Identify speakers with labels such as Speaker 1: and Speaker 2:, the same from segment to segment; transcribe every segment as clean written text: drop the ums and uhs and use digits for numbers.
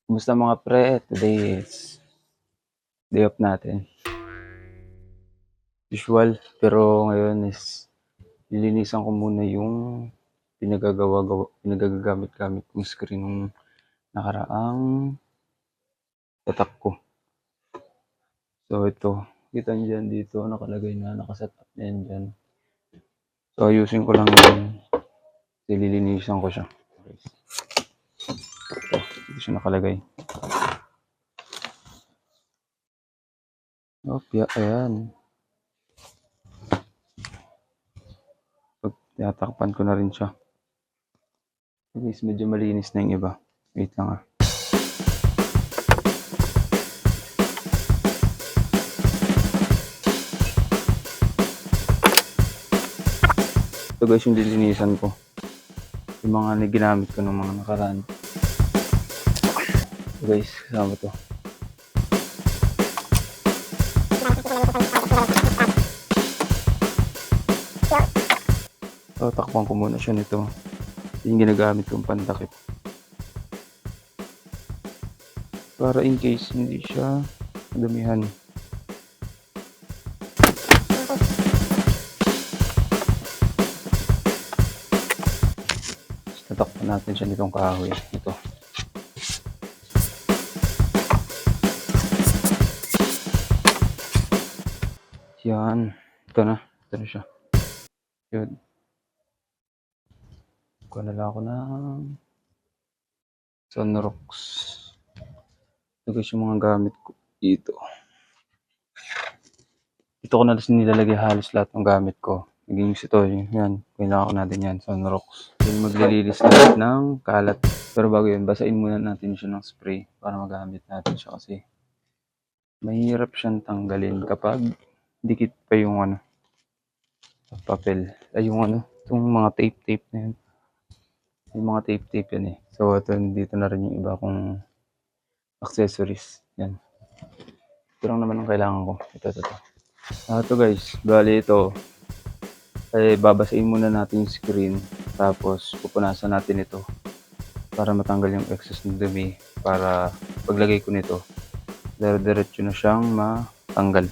Speaker 1: Kumusta mga pre? Today is day off natin. Usual, pero ngayon is lilinisan ko muna yung pinagagamit-gamit kong screen nung nakaraang tatak ko. So ito, kita nyo dyan dito, nakalagay na, nakaset up na yan dyan. So ayusin ko lang yun, lilinisan ko siya. Ito, dito siya nakalagay. Ayan. Tinatakpan ko na rin siya. Guys, medyo malinis na yung iba. Wait lang ah. Ito guys yung lilinisan ko. Yung mga ginamit ko ng mga nakaraan. Ito guys, kasama to. So, takpan ko muna siya nito. Yung ginagamit kong pandakip. Para in case hindi siya madumihan. Tatakpan natin siya nitong kahoy. Ito. Yan. Ito na. Ito na siya. Yun. Kuha na lang ako ng Sunrox. Ito guys yung mga gamit ko dito. Ito ko na nilalagay halos lahat ng gamit ko. Naging ito. Yan. Kailangan ko natin yan. Sunrox. Yung maglilinis natin ng kalat. Pero bago yun, basain muna natin siya ng spray para magamit natin siya kasi mahirap siyang tanggalin kapag dikit pa yung papel. Ay yung itong mga tape na yun. Yung mga tape yan eh. So ito, dito na rin yung iba kong accessories. Yan. Ito lang naman ang kailangan ko. Ito. Ito guys, bali ito. Ay babasain muna natin yung screen. Tapos pupunasan natin ito para matanggal yung excess ng dumi. Para paglagay ko nito, diretso na siyang matanggal.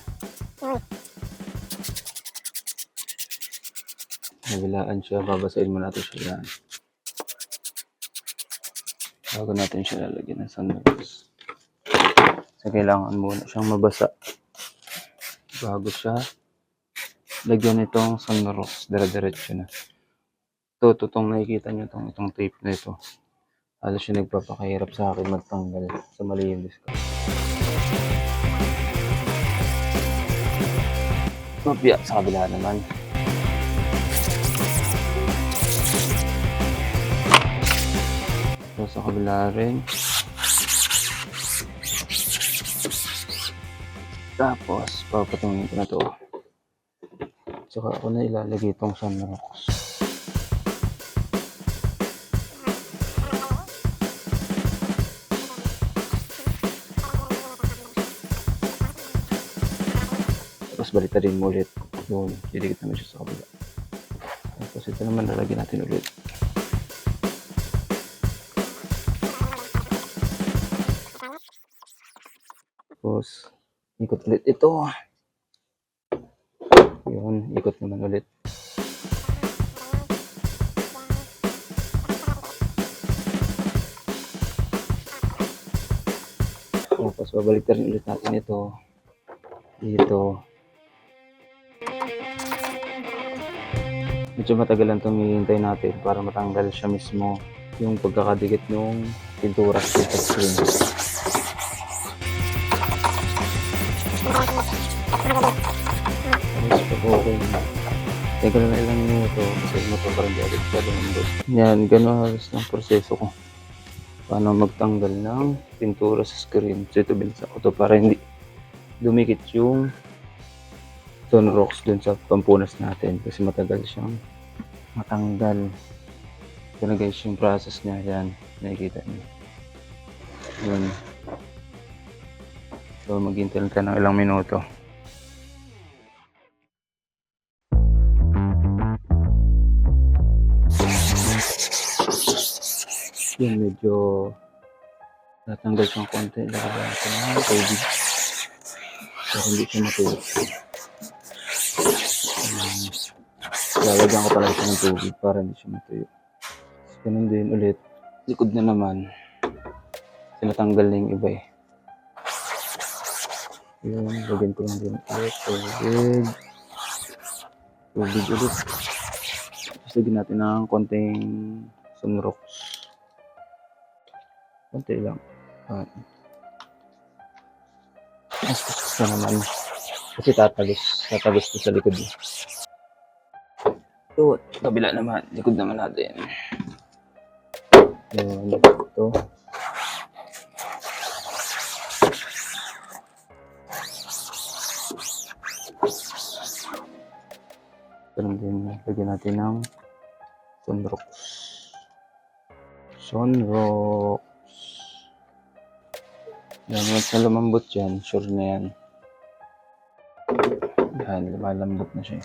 Speaker 1: Nabilaan siya, babasain mo natin siya yan. Bago natin siya lalagyan ng sunrox. So kailangan muna siyang mabasa bago siya lagyan itong sunrox, diretso na. Itong nakikita nyo itong tape na ito. Halos siya nagpapakahirap sa akin magtanggal sa malinis ko. Mapya sa kabila naman. So sa kabila rin. Tapos papatungin ko na to. Saka ako na ilalagay itong sunrox. Tapos balitarin mo ulit. Doon, didikit naman siya sa kabila. Tapos ito naman lalagyan natin ulit. Tapos ikot ulit ito. Yun, ikot naman ulit. Tapos babalitarin ulit natin ito. Dito. Medyo matagalan itong hihintay natin para matanggal siya mismo yung pagkakadikit ng pintura sa screen. Tapos pag okay na. Teka lang ilang minuto kasi mo ito parang diagit siya lumambot. Yan, gano'n halos ng proseso ko. Paano magtanggal ng pintura sa screen. So ito binasa ko to para hindi dumikit yung sunrox dun sa pampunas natin kasi matagal siyang matanggal. Ito na guys yung process niya. Yan, nakikita niyo. Yun. So maghintay ka ng ilang minuto. Yan, medyo Tatanggal siyang konti. Lagyan natin ng tubig. Pero hindi siya matuyo. Lalagyan ko pala siya ng tubig para hindi siya matuyo. So, ganun din ulit. Likod na naman. Tinatanggal na yung iba eh. Yun, lagyan ko lang din ulit. Tubig. Tubig ulit. Tapos lagyan natin ng konting sunrox. Konti lang. Mas naman. Kasi tatagos ko sa likod. Ito, kabila naman. Likod naman natin. Yun, ito. Ganun din, lagyan natin ng sunrox. Sunrox. Yan, once na lumambot yan, sure na yan. Yan, lumalambot na siya.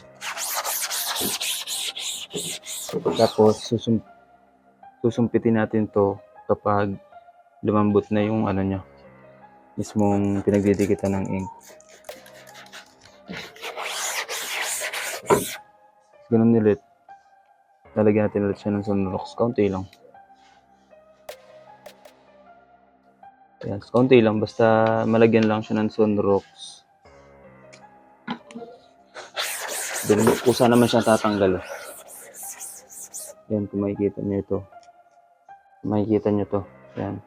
Speaker 1: Tapos, susumpitin natin to kapag lumambot na yung ano niya, mismong pinagdidikitan ng ink. Ganun ulit. Lalagyan natin ulit siya ng sunrox. Kaunti lang. Yan, kaunti lang. Basta malagyan lang siya ng sunrox. Then, kusa naman siya tatanggal. Yan, kung makikita nyo ito. Makikita nyo to. Yan.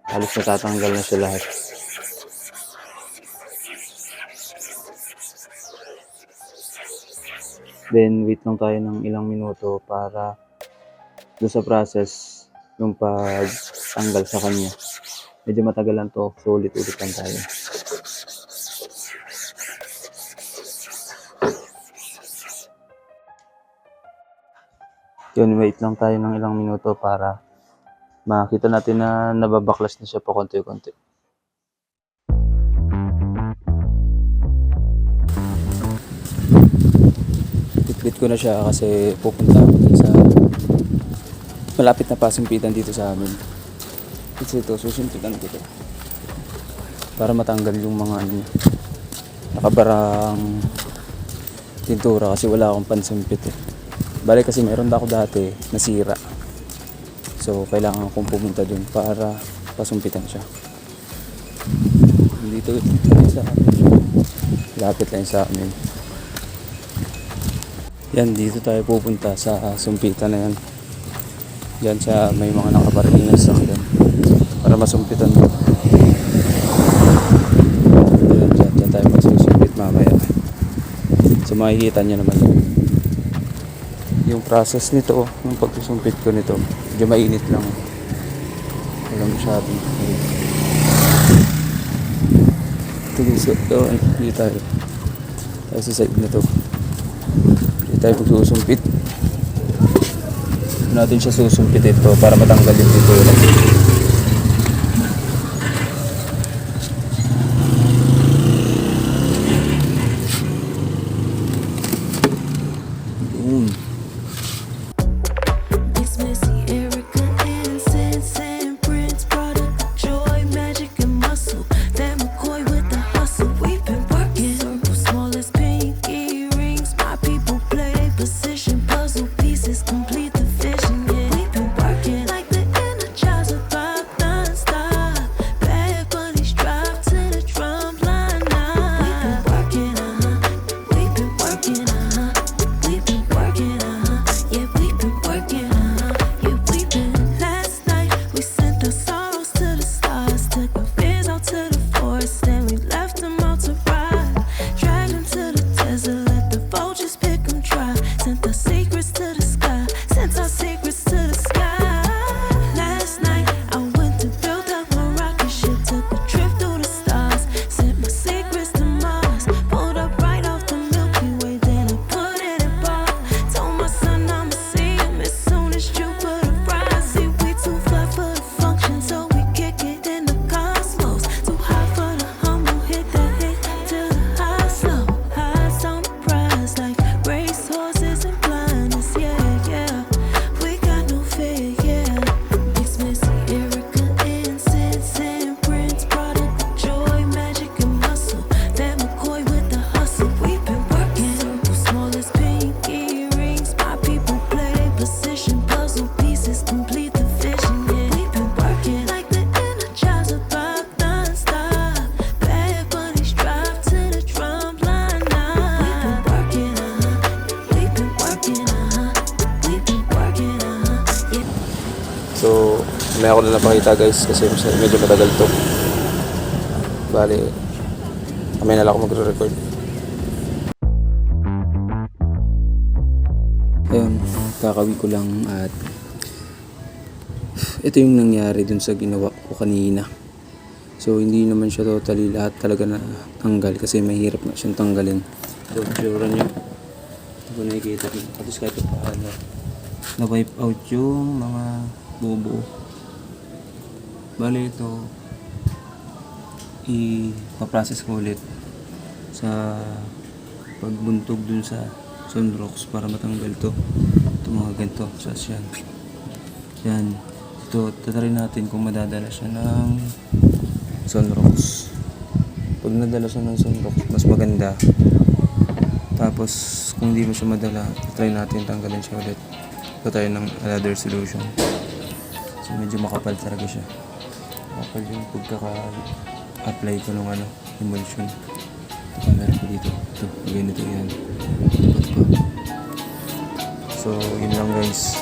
Speaker 1: Halos natatanggal na siya lahat. Then, wait lang tayo ng ilang minuto para doon sa process yung pagtanggal sa kanya. Medyo matagal lang to. So, ulit-ulit lang tayo. Yun, wait lang tayo ng ilang minuto para makita natin na nababaklas na siya pa konti-konti. Bitbit ko na siya kasi pupunta ako dun sa malapit na pasumpitan dito sa amin. Kasi ito, susuntutan ko ito para matanggal yung mga nakabarang tintura kasi wala akong pansumpit eh. Bale kasi meron na ako dati nasira. So kailangan kong pumunta dun para pasumpitan siya. Dito sa amin. Lapit lang sa amin. Yan, dito tayo pupunta sa sumpitan na yan. Diyan sa may mga nakaparking na sakyan para masumpitan mo. Diyan tayo magsusumpit mamaya. So makikita nyo naman yung process nito, yung pagsusumpit ko nito. Medyo mainit lang. Walang masyadong dito tayo sa side na to. Dito tayo pagsusumpit. Dito natin siya susumpit ito para matanggal yung tintura.
Speaker 2: Complete the vision, yeah. We've been working like the energizer.
Speaker 1: Mamaya ko na lang pakita guys kasi medyo matagal to. Bali, mamaya na lang ako magre-record. Ayun, kakawi ko lang at ito yung nangyari dun sa ginawa ko kanina. So hindi naman siya totally lahat talaga na tanggal kasi mahirap na siyang tanggalin. So sure nyo, ito ko nakikita rin. Tapos kahit paano, na-wipe out yung mga buo-buo. Bali ito, ipaprocess ko ulit sa pagbuntog dun sa Sunrox para matanggal to. Ito mga ganito, sas yan. Yan. Ito, tatarin natin kung madadala siya ng Sunrox. Pag nadala siya ng Sunrox, mas maganda. Tapos, kung hindi mo siya madala, try natin tanggalin siya ulit. Ito tayo ng another solution. So, medyo makapal talaga siya. Makapal yung pagkaka-apply ko ng emulsion. Ito, meron ko dito. Ito, ganito yan. So, yun lang guys.